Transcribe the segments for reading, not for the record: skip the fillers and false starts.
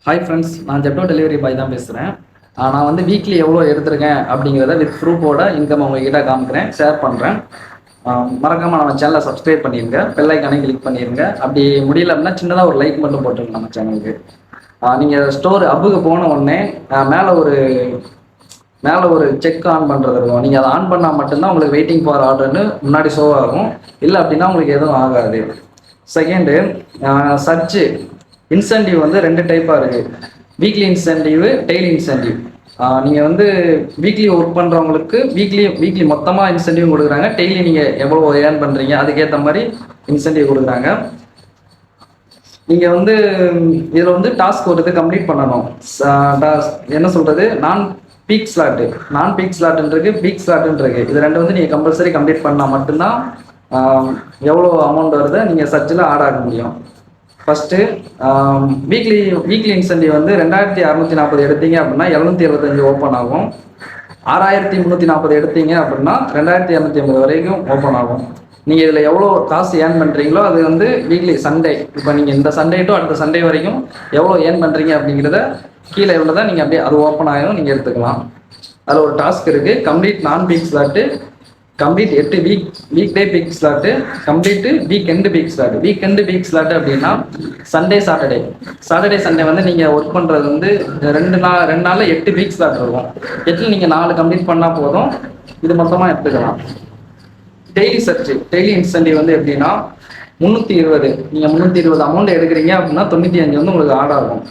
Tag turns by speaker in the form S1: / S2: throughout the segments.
S1: Hi friends, நான் Zepto delivery boy தான் பேசுகிறேன். நான் வந்து வீக்லி எவ்வளோ எடுத்திருக்கேன் அப்படிங்கிறத வித் ப்ரூஃபோட இன்கம் உங்ககிட்ட காமிக்கிறேன், ஷேர் பண்ணுறேன். மறக்காமல் நம்ம சேனலை சப்ஸ்கிரைப் பண்ணிடுங்க, பெல் ஐக்கானே கிளிக் பண்ணிடுங்க. அப்படி முடியல அப்படின்னா சின்னதாக ஒரு லைக் மட்டும் போட்டுருங்க நம்ம சேனலுக்கு. நீங்கள் ஸ்டோர் அப்புக்கு போன உடனே மேலே ஒரு செக் ஆன் பண்ணுறது இருக்கும். நீங்கள் அதை ஆன் பண்ணால் மட்டும்தான் உங்களுக்கு வெயிட்டிங் ஃபார் ஆர்டர்னு முன்னாடி ஷோ ஆகும். இல்லை அப்படின்னா உங்களுக்கு எதுவும் ஆகாது. செகண்டு, சர்ச்சு இன்சென்டிவ் வந்து ரெண்டு டைப்பாக இருக்குது. Weekly incentive, daily incentive. நீங்கள் வந்து வீக்லி ஒர்க் பண்ணுறவங்களுக்கு வீக்லி மொத்தமாக இன்சென்டிவ் கொடுக்குறாங்க. டெய்லி நீங்கள் எவ்வளோ ஏர்ன் பண்ணுறீங்க அதுக்கேற்ற மாதிரி இன்சென்டிவ் கொடுக்குறாங்க. நீங்கள் வந்து இதில் வந்து டாஸ்க் ஒரு இது கம்ப்ளீட் பண்ணணும். என்ன சொல்கிறது, நான் பீக் ஸ்லாட்டுன்றது பீக் ஸ்லாட்டுன்றது இது ரெண்டு வந்து நீங்கள் கம்பல்சரி கம்ப்ளீட் பண்ணால் மட்டும்தான் எவ்வளோ அமௌண்ட் வருது நீங்கள் சர்ச்சில் ஆட் ஆக முடியும். ஃபஸ்ட்டு வீக்லி இன்சென்டிவ் வந்து 2640 எடுத்தீங்க அப்படின்னா 775 ஓப்பன் ஆகும். 6340 எடுத்தீங்க அப்படின்னா 2250 வரைக்கும் ஓப்பன் ஆகும். நீங்கள் இதில் எவ்வளோ காசு ஏர்ன் பண்ணுறீங்களோ அது வந்து வீக்லி சண்டே, இப்போ நீங்கள் இந்த சண்டே டு அடுத்த சண்டே வரைக்கும் எவ்வளோ ஏர்ன் பண்ணுறீங்க அப்படிங்கிறத கீழே எவ்வளோ தான் நீங்கள் அப்படியே அது ஓப்பன் ஆகும், நீங்கள் எடுத்துக்கலாம். அதில் ஒரு டாஸ்க் இருக்குது, கம்ப்ளீட் நான் peak slot, complete 8 week day peak slot, complete weekend peak slot. Weekend peak slot அப்படின்னா சாட்டர்டே சண்டே வந்து நீங்கள் ஒர்க் பண்ணுறது வந்து ரெண்டு நாளில் 8 பீக் ஸ்லாட் இருக்கும். 8 நீங்கள் 4 கம்ப்ளீட் பண்ணால் போதும், இது மொத்தமாக எடுத்துக்கலாம். டெய்லி இன்சென்டிவ் வந்து எப்படின்னா 320, நீங்கள் 320 அமௌண்ட் எடுக்கிறீங்க அப்படின்னா 95 வந்து உங்களுக்கு ஆட் ஆகும்.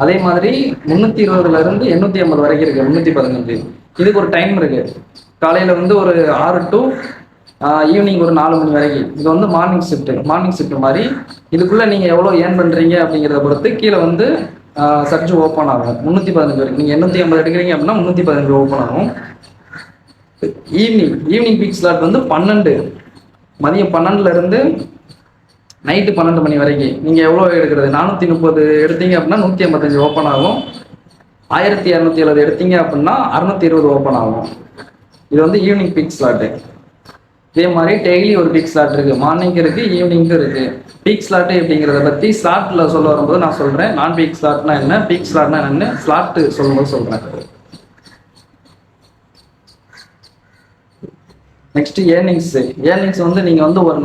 S1: அதே மாதிரி 320லேருந்து 850 வரைக்கும் இருக்குது, 315. இதுக்கு ஒரு டைம் இருக்குது. காலையில் வந்து ஒரு 6 to ஈவினிங் ஒரு 4 மணி வரைக்கும். இது வந்து மார்னிங் ஷிஃப்ட் மாதிரி. இதுக்குள்ளே நீங்கள் எவ்வளோ ஏர்ன் பண்ணுறீங்க அப்படிங்கிறத பொறுத்து கீழே வந்து சர்ச் ஓப்பன் ஆகும். 315 வரைக்கும் நீங்கள் 850 எடுக்கிறீங்க அப்படின்னா 315 ஓப்பன் ஆகும். ஈவினிங் பீக் ஸ்லாட் வந்து மதியம் 12லேருந்து நைட்டு 12 மணி வரைக்கும். நீங்கள் எவ்வளோ எடுக்கிறது, 430 எடுத்தீங்க அப்படின்னா 185 ஓப்பன் ஆகும். 1270 எடுத்தீங்க அப்படின்னா 620 ஓப்பன் ஆகும். இது வந்து ஈவினிங் பீக் ஸ்லாட்டு. இதே மாதிரி டெய்லி ஒரு பீக் ஸ்லாட் இருக்குது, மார்னிங் இருக்குது, ஈவினிங்கும் இருக்குது. பீக் ஸ்லாட்டு அப்படிங்கிறத பற்றி ஸ்லாட்டில் சொல்ல வரும்போது நான் சொல்கிறேன். நான் பீக் ஸ்லாட்னா என்ன, பீக் ஸ்லாட்னா என்னன்னு ஸ்லாட்டு சொல்லும்போது சொல்கிறேன். நெக்ஸ்ட் ஏர்னிங்ஸ் வந்து நீங்கள் வந்து ஒரு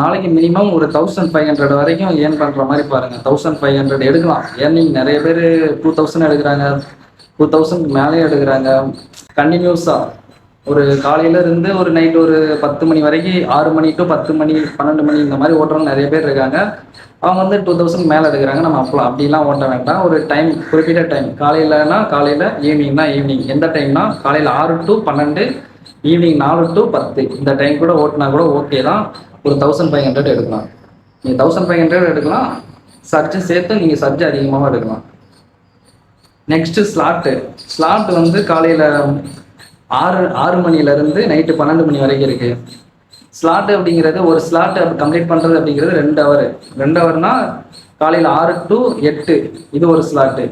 S1: நாளைக்கு மினிமம் ஒரு 1500 வரைக்கும் ஏர்ன் பண்ணுற மாதிரி பாருங்கள். 1500 எடுக்கலாம். ஏர்னிங் நிறைய பேர் 2000 எடுக்கிறாங்க, 2000 மேலே எடுக்கிறாங்க. கண்டினியூஸாக ஒரு காலையிலேருந்து ஒரு நைட் ஒரு 10 மணி வரைக்கும், 6 மணி to 10 மணி 12 மணி இந்த மாதிரி ஓட்டுறவங்க நிறைய பேர் இருக்காங்க. அவங்க வந்து 2000 மேலே எடுக்கிறாங்க. நம்ம அப்படிலாம் ஓட்ட வேண்டாம். ஒரு டைம், குறிப்பிட்ட டைம், காலையிலனா காலையில், ஈவினிங்னா ஈவினிங். எந்த டைம்னா காலையில் 6 to 12, ஈவினிங் 4 to 10 இந்த டைம் கூட ஓட்டினா கூட ஓகே தான். ஒரு 1500 எடுக்கலாம். நீங்கள் 1500 எடுக்கலாம். சர்ச்சு சேர்த்து நீங்கள் சர்ச்சு அதிகமாக எடுக்கலாம். நெக்ஸ்ட்டு ஸ்லாட்டு வந்து காலையில் 6 மணிலேருந்து நைட்டு 12 மணி வரைக்கும் இருக்குது. ஸ்லாட்டு அப்படிங்கிறது, ஒரு ஸ்லாட்டு கம்ப்ளீட் பண்ணுறது அப்படிங்கிறது 2 ஹவர்னா காலையில் 6 to 8 இது ஒரு ஸ்லாட்டு,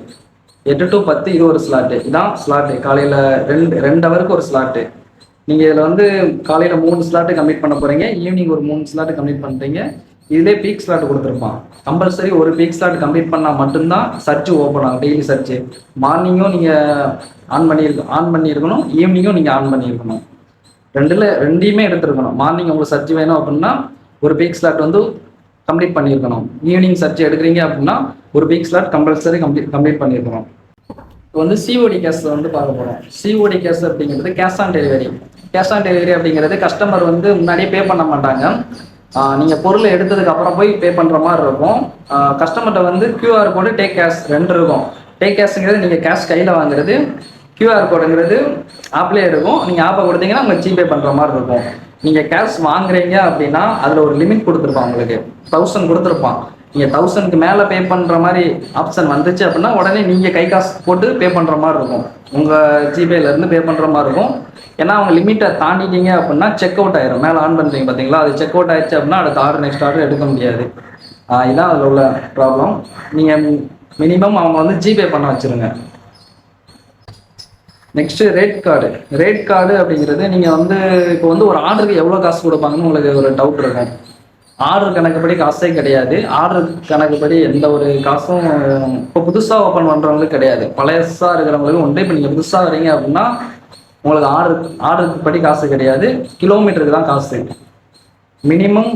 S1: 8 to 10 இது ஒரு ஸ்லாட்டு. இதான் ஸ்லாட்டு. காலையில் 2 ஹவருக்கு ஒரு ஸ்லாட்டு. நீங்கள் இதில் வந்து காலையில் 3 ஸ்லாட்டு கம்ப்ளீட் பண்ண போகிறீங்க, ஈவினிங் ஒரு 3 ஸ்லாட்டு கம்ப்ளீட் பண்ணுறீங்க. இதிலே பீக் ஸ்லாட் கொடுத்துருப்பான். கம்பல்சரி ஒரு பீக் ஸ்லாட் கம்ப்ளீட் பண்ணால் மட்டும்தான் சர்ச் ஓப்பன் ஆகும். டெய்லி சர்ச்சு மார்னிங்கும் நீங்கள் ஆன் பண்ணியிருக்கணும், ஈவினிங்கும் நீங்கள் ஆன் பண்ணியிருக்கணும். ரெண்டையுமே எடுத்துருக்கணும். மார்னிங் உங்களுக்கு சர்ச் வேணும் அப்படின்னா ஒரு பீக் ஸ்லாட் வந்து கம்ப்ளீட் பண்ணியிருக்கணும். ஈவினிங் சர்ச் எடுக்கிறீங்க அப்படின்னா ஒரு பீக் ஸ்லாட் கம்பல்சரி கம்ப்ளீட் பண்ணியிருக்கணும். இப்போ வந்து சிஓடி கேஸ் வந்து பார்க்க போகிறோம். சிஓடி கேஸ் அப்படிங்கிறது கேஷ் ஆன் டெலிவரி அப்படிங்கிறது கஸ்டமர் வந்து முன்னாடியே பே பண்ண மாட்டாங்க. நீங்கள் பொருளை எடுத்ததுக்கு அப்புறம் போய் பே பண்ணுற மாதிரி இருக்கும். கஸ்டமர்கிட்ட வந்து QR கோடு, டேக் கேஷ் 2 இருக்கும். டேக் கேஷ்ங்கிறது நீங்கள் கேஷ் கையில் வாங்குறது, QR கோடுங்கிறது ஆப்லேயே இருக்கும். நீங்கள் ஆப்பை கொடுத்தீங்கன்னா உங்களுக்கு ஜிபே பண்ணுற மாதிரி இருக்கும். நீங்கள் கேஷ் வாங்குறீங்க அப்படின்னா அதில் ஒரு லிமிட் கொடுத்துருப்பான். உங்களுக்கு 1000 கொடுத்துருப்பான். நீங்கள் 1000க்கு மேலே பே பண்ணுற மாதிரி ஆப்ஷன் வந்துச்சு அப்படின்னா உடனே நீங்கள் கை காசு போட்டு பே பண்ணுற மாதிரி இருக்கும். உங்கள் ஜிபேலேருந்து பே பண்ணுற மாதிரி இருக்கும். ஏன்னா அவங்க லிமிட்டை தாண்டிட்டீங்க அப்படின்னா செக் அவுட் ஆயிரும். மேலே ஆன் பண்ணுறீங்க பார்த்தீங்களா, அது செக் அவுட் ஆயிடுச்சு அப்படின்னா அடுத்த நெக்ஸ்ட் ஆர்டர் எடுக்க முடியாது. இதுதான் அதில் உள்ள ப்ராப்ளம். நீங்கள் மினிமம் அவங்க வந்து ஜிபே பண்ண வச்சுருங்க. நெக்ஸ்ட்டு ரேட் கார்டு அப்படிங்கிறது, நீங்கள் வந்து இப்போ வந்து ஒரு ஆர்டருக்கு எவ்வளோ காசு கொடுப்பாங்கன்னு உங்களுக்கு ஒரு டவுட் இருக்கும். ஆர்டர் கணக்குப்படி காசே கிடையாது. ஆர்டர் கணக்குப்படி எந்த ஒரு காசும் இப்போ புதுசாக ஓப்பன் பண்ணுறவங்களுக்கு கிடையாது, பழையசா இருக்கிறவங்களுக்கு உண்டு. இப்போ நீங்கள் புதுசாக வரீங்க அப்படின்னா உங்களுக்கு ஆர்டருக்கு படி காசு கிடையாது, கிலோமீட்டருக்கு தான் காசு. மினிமம்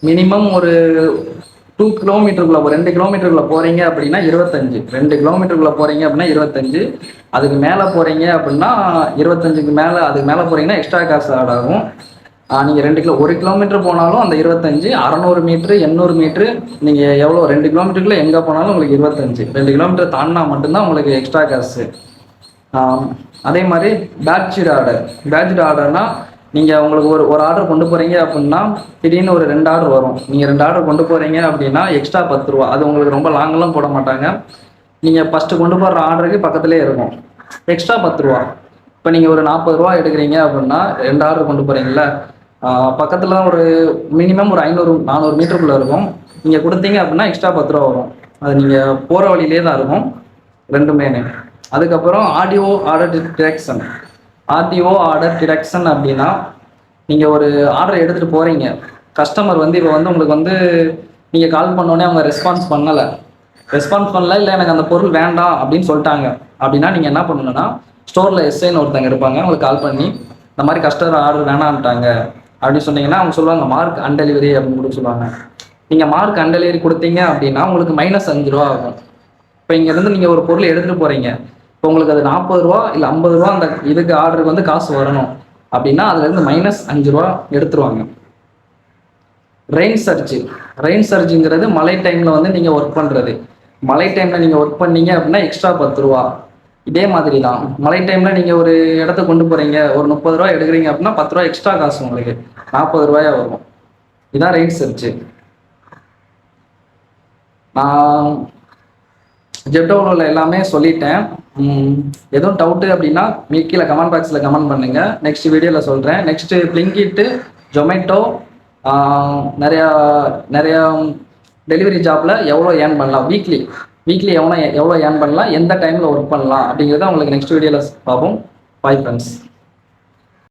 S1: மினிமம் ஒரு 2 கிலோமீட்டருக்குள்ள, ஒரு 2 கிலோமீட்டருக்குள்ள போறீங்க அப்படின்னா 25, 2 கிலோமீட்டருக்குள்ள போறீங்க அப்படின்னா 25, அதுக்கு மேலே போறீங்க அப்படின்னா 25க்கு மேலே, அதுக்கு மேலே போறீங்கன்னா எக்ஸ்ட்ரா காசு ஆட் ஆகும். நீங்கள் 1 கிலோமீட்டர் போனாலும் அந்த 25, 600 மீட்ரு 800 மீட்ரு, நீங்கள் எவ்வளோ 2 கிலோமீட்டருக்குள்ள எங்கே போனாலும் உங்களுக்கு 25, 2 கிலோமீட்டர் தாண்டினா மட்டும்தான் உங்களுக்கு எக்ஸ்ட்ரா காசு. அதே மாதிரி பேட்ச்டு ஆர்டர்னா நீங்கள் உங்களுக்கு ஒரு ஆர்டர் கொண்டு போகிறீங்க அப்படின்னா திடீர்னு ஒரு 2 ஆர்டர் வரும். நீங்கள் 2 ஆர்டர் கொண்டு போகிறீங்க அப்படின்னா எக்ஸ்ட்ரா 10 ரூபா. அது உங்களுக்கு ரொம்ப லாங்கெல்லாம் போட மாட்டாங்க. நீங்கள் ஃபஸ்ட்டு கொண்டு போகிற ஆர்டருக்கு பக்கத்துலேயே இருக்கும், எக்ஸ்ட்ரா 10 ரூபா. இப்போ நீங்கள் ஒரு 40 ரூபா எடுக்கிறீங்க அப்படின்னா 2 ஆர்டர் கொண்டு போகிறீங்கள, பக்கத்தில் ஒரு மினிமம் ஒரு 500-400 மீட்டருக்குள்ளே இருக்கும். நீங்கள் கொடுத்தீங்க அப்படின்னா எக்ஸ்ட்ரா 10 ரூபா வரும். அது நீங்கள் போகிற வழியிலே தான் இருக்கும் ரெண்டுமே. அதுக்கப்புறம் ஆர்டிஓ ஆர்டர் டிடக்ஷன் அப்படின்னா நீங்கள் ஒரு ஆர்டர் எடுத்துகிட்டு போகிறீங்க, கஸ்டமர் வந்து இப்போ வந்து உங்களுக்கு வந்து நீங்கள் கால் பண்ணோடனே அவங்க ரெஸ்பான்ஸ் பண்ணல, இல்லை எனக்கு அந்த பொருள் வேண்டாம் அப்படின்னு சொல்லிட்டாங்க அப்படின்னா நீங்கள் என்ன பண்ணணும்னா, ஸ்டோரில் எஸ்ஐன்னு ஒருத்தங்க இருப்பாங்க, அவங்களுக்கு கால் பண்ணி இந்த மாதிரி கஸ்டமர் ஆர்டர் வேணான்ட்டாங்க அப்படின்னு சொன்னீங்கன்னா அவங்க சொல்லுவாங்க மார்க் அன்டெலிவரி அப்படின்னு கூட சொல்லுவாங்க. நீங்கள் மார்க் அன்டெலிவரி கொடுத்தீங்க அப்படின்னா உங்களுக்கு -5 ரூபா ஆகும். இப்போ இங்கேருந்து நீங்கள் ஒரு பொருள் எடுத்துகிட்டு போகிறீங்க, இப்போ உங்களுக்கு அது 40 ரூபா இல்லை 50 ரூபா அந்த இதுக்கு ஆர்டருக்கு வந்து காசு வரணும் அப்படின்னா அதுலேருந்து -5 ரூபா எடுத்துருவாங்க. ரெயின் சர்ஜுங்கிறது மழை டைமில் வந்து நீங்கள் ஒர்க் பண்ணுறது. மழை டைமில் நீங்கள் ஒர்க் பண்ணீங்க அப்படின்னா எக்ஸ்ட்ரா 10 ரூபா. இதே மாதிரி தான் மழை டைமில் நீங்கள் ஒரு இடத்த கொண்டு போகிறீங்க, ஒரு 30 ரூபா எடுக்கிறீங்க அப்படின்னா 10 ரூபா எக்ஸ்ட்ரா காசு உங்களுக்கு 40 ரூபாயா வரும். இதுதான் ரெயின் சர்ஜ். நான் ஜெப்டோவில் எல்லாமே சொல்லிட்டேன். எதுவும் டவுட்டு அப்படின்னா கீழே கமெண்ட் பாக்ஸில் கமெண்ட் பண்ணுங்கள், நெக்ஸ்ட் வீடியோவில் சொல்கிறேன். நெக்ஸ்ட்டு பிளிங்கிட்டு, ஜொமேட்டோ, நிறையா டெலிவரி ஜாப்பில் எவ்வளோ ஏர்ன் பண்ணலாம், வீக்லி எவ்வளோ ஏர்ன் பண்ணலாம், எந்த டைமில் ஒர்க் பண்ணலாம் அப்படிங்கிறத உங்களுக்கு நெக்ஸ்ட் வீடியோவில் பார்ப்போம். Bye friends.